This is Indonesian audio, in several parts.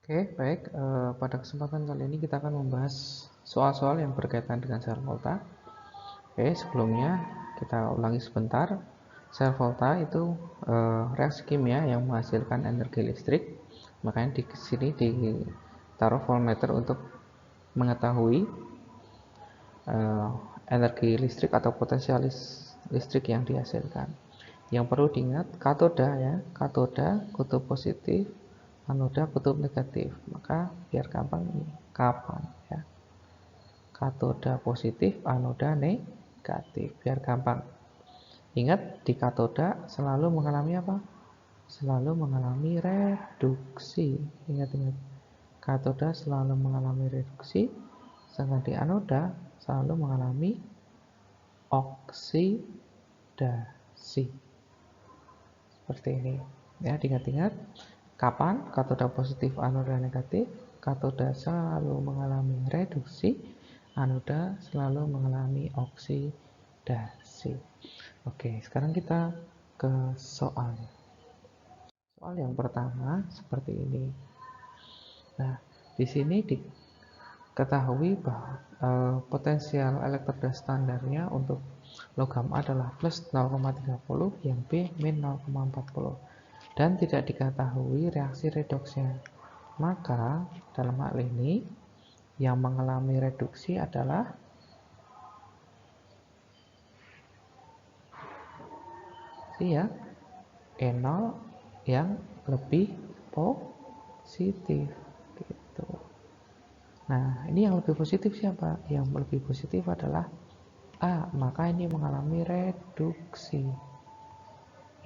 Oke, baik. Pada kesempatan kali ini kita akan membahas soal-soal yang berkaitan dengan sel volta. Oke, sebelumnya kita ulangi sebentar. Sel volta itu reaksi kimia yang menghasilkan energi listrik. Makanya di sini ditaruh voltmeter untuk mengetahui uh, energi listrik atau potensial listrik yang dihasilkan. Yang perlu diingat, katoda ya, katoda kutub positif, anoda kutub negatif. Maka biar gampang ini kapan ya, katoda positif, anoda negatif, biar gampang. Ingat, di katoda selalu mengalami apa? Selalu mengalami reduksi. Ingat-ingat, katoda selalu mengalami reduksi, sedangkan di anoda selalu mengalami oksidasi. Seperti ini ya, diingat-ingat. Kapan katoda positif, anoda negatif? Katoda selalu mengalami reduksi, anoda selalu mengalami oksidasi. Oke, sekarang kita ke soal. Soal yang pertama seperti ini. Nah, di sini diketahui bahwa potensial elektroda standarnya untuk logam A adalah plus 0,30, yang B min 0,40. Dan tidak diketahui reaksi redoksnya. Maka dalam hal ini yang mengalami reduksi adalah ya E0 yang lebih positif gitu. Nah, ini yang lebih positif siapa? Yang lebih positif adalah A, maka ini mengalami reduksi.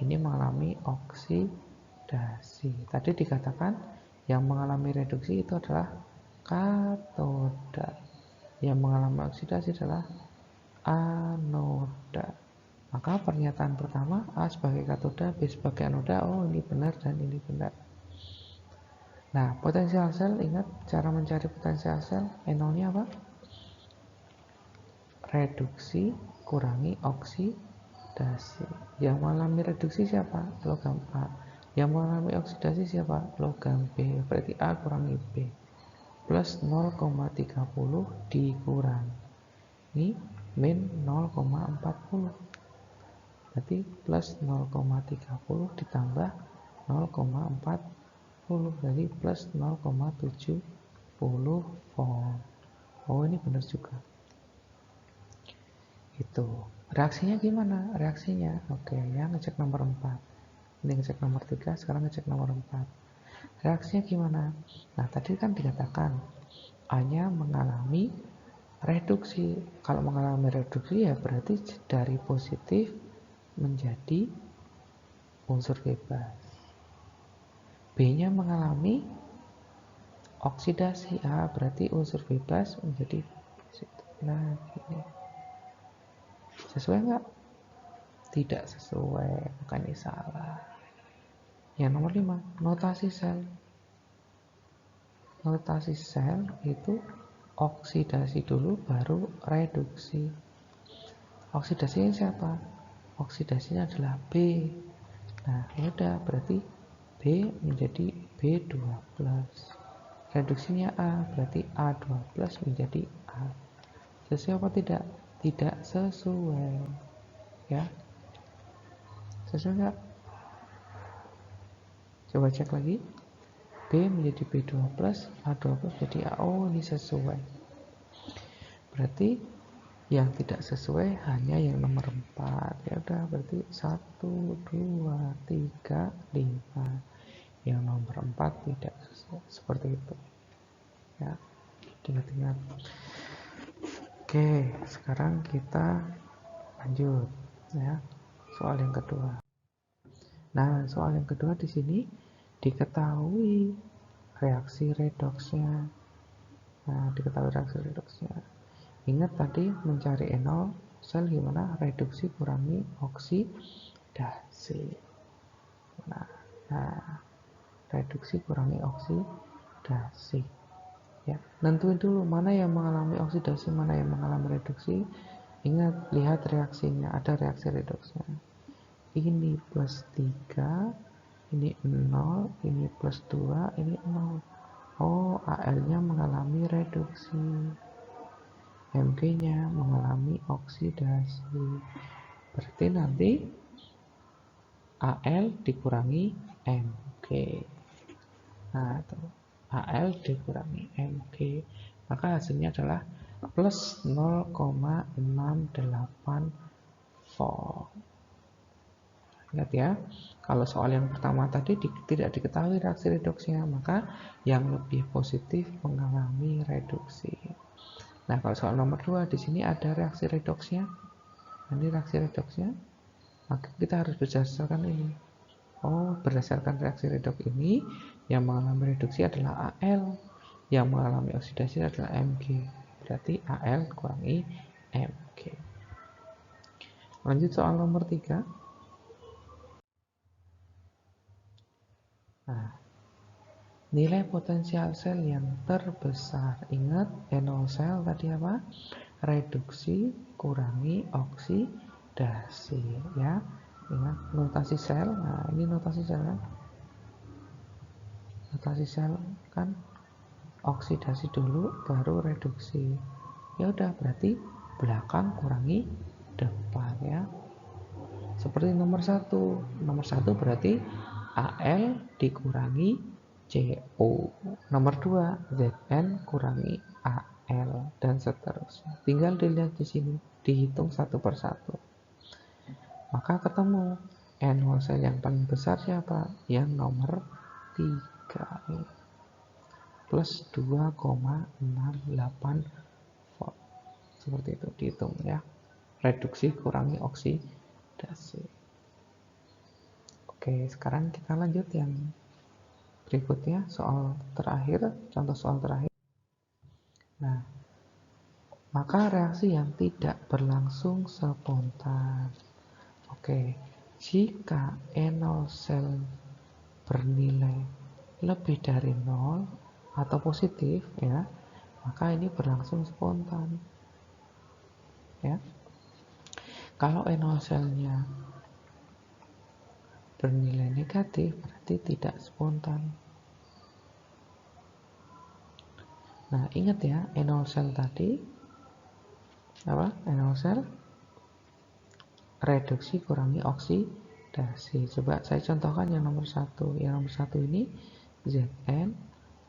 Ini mengalami oksidasi. Tadi dikatakan yang mengalami reduksi itu adalah katoda. Yang mengalami oksidasi adalah anoda. Maka pernyataan pertama, A sebagai katoda, B sebagai anoda, oh ini benar dan ini benar. Nah, potensial sel, ingat cara mencari potensial sel, N0-nya apa? Reduksi kurangi oksidasi. Yang mengalami reduksi siapa? Logam A. Yang mengalami oksidasi siapa? Logam B. Berarti A kurangi B. Plus 0,30 dikurangi min 0,40. Berarti plus 0,30 ditambah 0,40. Jadi plus 0,70 volt. Oh, ini benar juga. Itu. Reaksinya gimana? Reaksinya, oke ya, ngecek nomor 4. Ini ngecek nomor 3, sekarang ngecek nomor 4. Reaksinya gimana? Nah, tadi kan dikatakan A-nya mengalami reduksi. Kalau mengalami reduksi ya berarti dari positif menjadi unsur bebas. B-nya mengalami oksidasi. Berarti unsur bebas menjadi positif. Nah, ini sesuai nggak? Tidak sesuai, bukannya salah. Yang nomor 5, notasi sel. Notasi sel itu oksidasi dulu baru reduksi. Oksidasinya siapa? Oksidasinya adalah B. Nah, udah berarti B menjadi B2+. Reduksinya A, berarti A2+ menjadi A. Sesuai apa tidak? Tidak sesuai. Ya. Sesuai nggak? Coba cek lagi. B menjadi B2+, A2+ jadi A. Oh, ini sesuai. Berarti yang tidak sesuai hanya yang nomor 4. Ya udah, berarti 1, 2, 3, 5. Yang nomor 4 tidak sesuai. Seperti itu. Ya. Ingat-ingat. Oke, sekarang kita lanjut ya. Soal yang kedua. Nah, soal yang kedua di sini diketahui reaksi redoksnya. Nah, diketahui reaksi redoksnya. Ingat tadi mencari enol sel gimana? Reduksi kurangi oksidasi. Nah, reduksi kurangi oksidasi. Ya, nentuin dulu mana yang mengalami oksidasi, mana yang mengalami reduksi. Ingat, lihat reaksinya, ada reaksi redoksnya. Ini plus 3, ini 0, ini plus 2, ini 0. Oh, Al-nya mengalami reduksi, Mg-nya mengalami oksidasi. Berarti nanti Al dikurangi Mg. Nah, itu Al dikurangi Mg. Maka hasilnya adalah plus 0,68 volt. Ingat ya, kalau soal yang pertama tadi tidak diketahui reaksi redoksnya, maka yang lebih positif mengalami reduksi. Nah, kalau soal nomor 2 di sini ada reaksi redoksnya. Ini reaksi redoksnya, maka kita harus berdasarkan ini. Oh, berdasarkan reaksi redoks ini, yang mengalami reduksi adalah Al, yang mengalami oksidasi adalah Mg. Berarti Al kurangi Mg. Lanjut soal nomor 3. Nah, nilai potensial sel yang terbesar. Ingat, NO sel tadi apa? Reduksi kurangi oksidasi, ya. Ingat notasi sel. Nah, ini notasi sel kan? Notasi sel kan oksidasi dulu baru reduksi. Ya udah, berarti belakang kurangi depan, ya. Seperti nomor 1. Nomor 1 berarti Al dikurangi CO. Nomor 2 Zn kurangi Al, dan seterusnya. Tinggal dilihat di sini, dihitung satu persatu. Maka ketemu NO sel yang paling besar siapa? Yang nomor 3 ini. Plus 2,68 volt. Seperti itu dihitung, ya. Reduksi kurangi oksidasi. Oke, sekarang kita lanjut yang berikutnya, soal terakhir, contoh soal terakhir. Nah, maka reaksi yang tidak berlangsung spontan. Oke, jika NO sel bernilai lebih dari 0 atau positif, ya, maka ini berlangsung spontan, ya. Kalau NO selnya bernilai negatif, berarti tidak spontan. Nah, ingat ya, NO sel tadi apa? NO sel reduksi kurangi oksidasi. Coba saya contohkan yang nomor 1. Yang nomor 1 ini Zn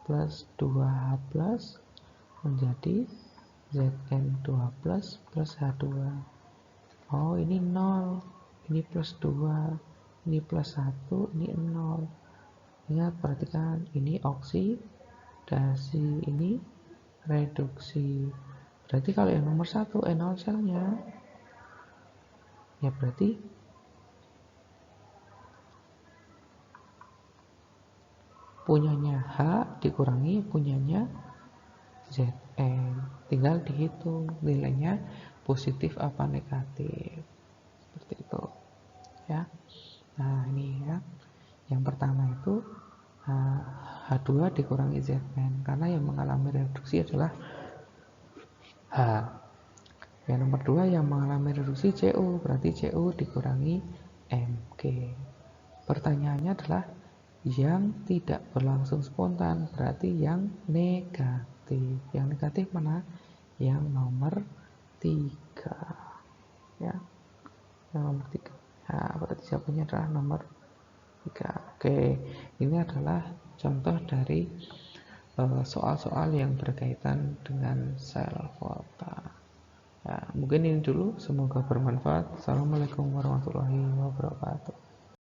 plus 2H plus menjadi Zn2 plus H2. Oh, ini 0, ini plus 2, ini plus 1, ini 0. Ingat, perhatikan, ini oksidasi, ini reduksi. Berarti kalau yang nomor 1 NO selnya, ya berarti punyanya H dikurangi punyanya Zn. Tinggal dihitung nilainya positif apa negatif. Seperti itu, ya. Nah, ini ya. Yang pertama itu H2 dikurangi Zn, karena yang mengalami reduksi adalah H. Yang nomor 2 yang mengalami reduksi Cu, berarti Cu dikurangi Mg. Pertanyaannya adalah yang tidak berlangsung spontan, berarti yang negatif. Yang negatif mana? Yang nomor 3, ya. Yang nomor 3. Nah, berarti jawabannya adalah nomor 3. Oke, ini adalah contoh dari soal-soal yang berkaitan dengan sel volta. Ya, mungkin ini dulu, semoga bermanfaat. Assalamualaikum warahmatullahi wabarakatuh.